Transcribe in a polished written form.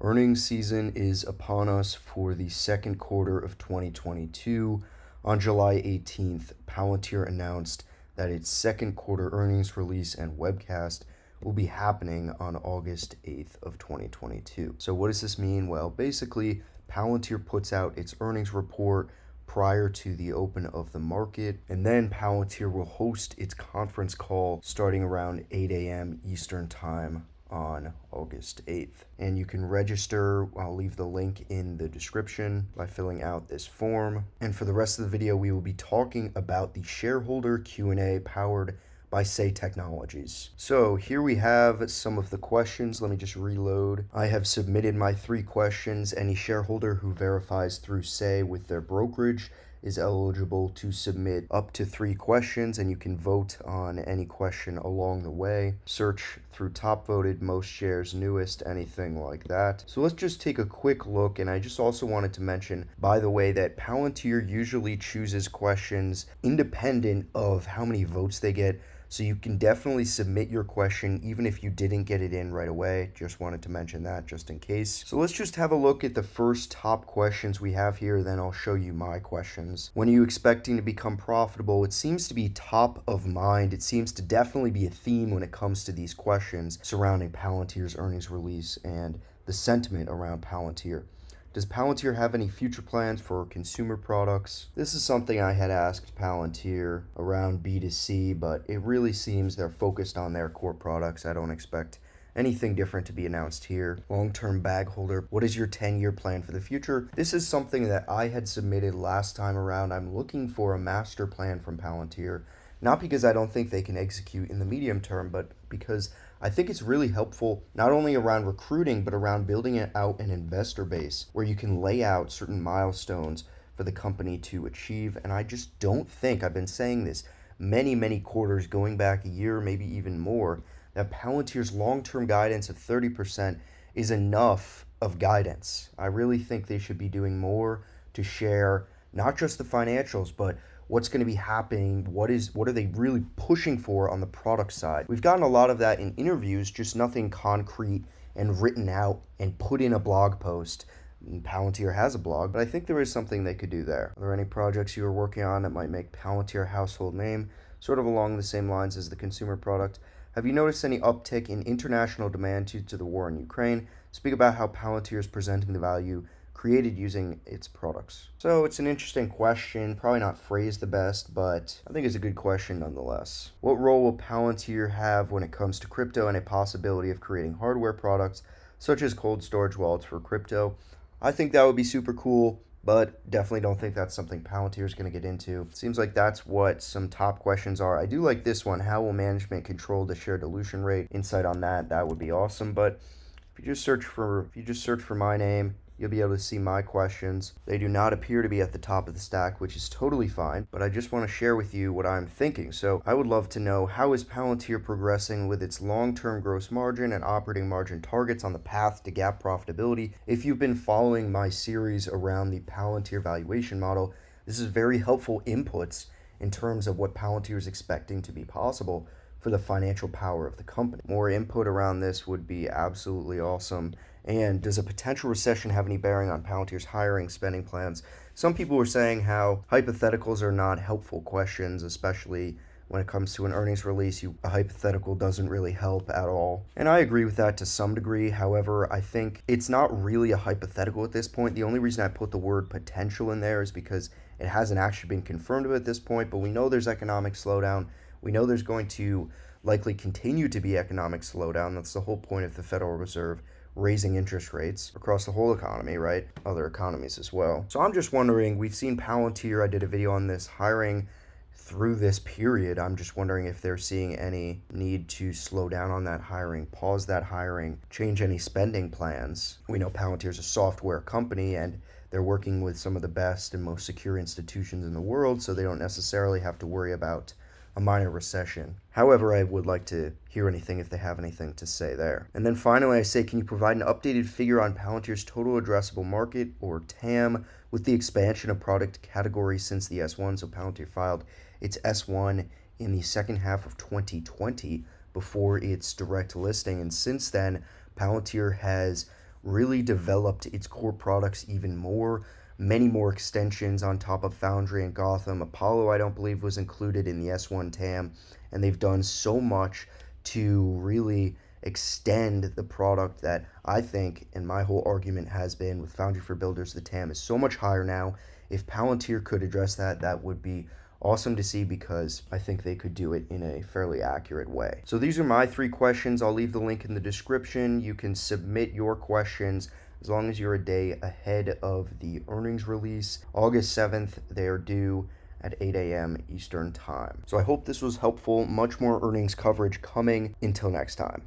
Earnings season is upon us for the second quarter of 2022. On July 18th, Palantir announced that its second quarter earnings release and webcast will be happening on August 8th of 2022. So what does this mean? Well, basically, Palantir puts out its earnings report prior to the open of the market, and then Palantir will host its conference call starting around 8 a.m. Eastern Time on August 8th. And you can register. I'll leave the link in the description by filling out this form. And for the rest of the video, we will be talking about the shareholder Q&A powered by Say Technologies. So here we have some of the questions. Let me just reload. I have submitted my 3 questions. Any shareholder who verifies through Say with their brokerage is eligible to submit up to 3 questions, and you can vote on any question along the way. Search through top voted, most shares, newest, anything like that. So let's just take a quick look. And I just also wanted to mention, by the way, that Palantir usually chooses questions independent of how many votes they get. So you can definitely submit your question even if you didn't get it in right away. Just wanted to mention that just in case. So let's just have a look at the first top questions we have here, then I'll show you my questions. When are you expecting to become profitable? It seems to be top of mind. It seems to definitely be a theme when it comes to these questions surrounding Palantir's earnings release and the sentiment around Palantir. Does Palantir have any future plans for consumer products? This is something I had asked Palantir around B2C, but it really seems they're focused on their core products. I don't expect anything different to be announced here. Long-term bag holder, what is your 10-year plan for the future? This is something that I had submitted last time around. I'm looking for a master plan from Palantir, not because I don't think they can execute in the medium term, but because I think it's really helpful not only around recruiting, but around building out an investor base where you can lay out certain milestones for the company to achieve. And I just don't think, I've been saying this many quarters going back a year, maybe even more, that Palantir's long-term guidance of 30% is enough of guidance. I really think they should be doing more to share not just the financials, but what's going to be happening, what are they really pushing for on the product side. We've gotten a lot of that in interviews, just nothing concrete and written out and put in a blog post. And Palantir has a blog, but I think there is something they could do there. Are there any projects you are working on that might make Palantir a household name, sort of along the same lines as the consumer product? Have you noticed any uptick in international demand due to the war in Ukraine? Speak about how Palantir is presenting the value created using its products. So it's an interesting question, probably not phrased the best, but I think it's a good question nonetheless. What role will Palantir have when it comes to crypto and a possibility of creating hardware products such as cold storage wallets for crypto? I think that would be super cool, but definitely don't think that's something Palantir is going to get into. It seems like that's what some top questions are. I do like this one. How will management control the share dilution rate? Insight on that would be awesome. But if you just search for my name, you'll be able to see my questions. They do not appear to be at the top of the stack, which is totally fine, but I just want to share with you what I'm thinking. So I would love to know, how is Palantir progressing with its long-term gross margin and operating margin targets on the path to GAAP profitability? If you've been following my series around the Palantir valuation model, this is very helpful inputs in terms of what Palantir is expecting to be possible for the financial power of the company. More input around this would be absolutely awesome. And does a potential recession have any bearing on Palantir's hiring spending plans? Some people were saying how hypotheticals are not helpful questions, especially when it comes to an earnings release. A hypothetical doesn't really help at all. And I agree with that to some degree. However, I think it's not really a hypothetical at this point. The only reason I put the word potential in there is because it hasn't actually been confirmed at this point, but we know there's economic slowdown. We know there's going to likely continue to be economic slowdown. That's the whole point of the Federal Reserve raising interest rates across the whole economy, right? Other economies as well. So I'm just wondering, we've seen Palantir, I did a video on this, hiring through this period. I'm just wondering if they're seeing any need to slow down on that hiring, pause that hiring, change any spending plans. We know Palantir's a software company and they're working with some of the best and most secure institutions in the world, so they don't necessarily have to worry about a minor recession. However, I would like to hear anything if they have anything to say there. And then finally, I say, can you provide an updated figure on Palantir's total addressable market, or TAM, with the expansion of product categories since the S1? So Palantir filed its S1 in the second half of 2020 before its direct listing. And since then, Palantir has really developed its core products even more. Many more extensions on top of Foundry and Gotham. Apollo, I don't believe, was included in the S1 TAM, and they've done so much to really extend the product that I think, and my whole argument has been with Foundry for Builders, the TAM is so much higher now. If Palantir could address that, that would be awesome to see, because I think they could do it in a fairly accurate way. So these are my 3 questions. I'll leave the link in the description. You can submit your questions as long as you're a day ahead of the earnings release. August 7th, they are due at 8 a.m. Eastern Time. So I hope this was helpful. Much more earnings coverage coming. Until next time.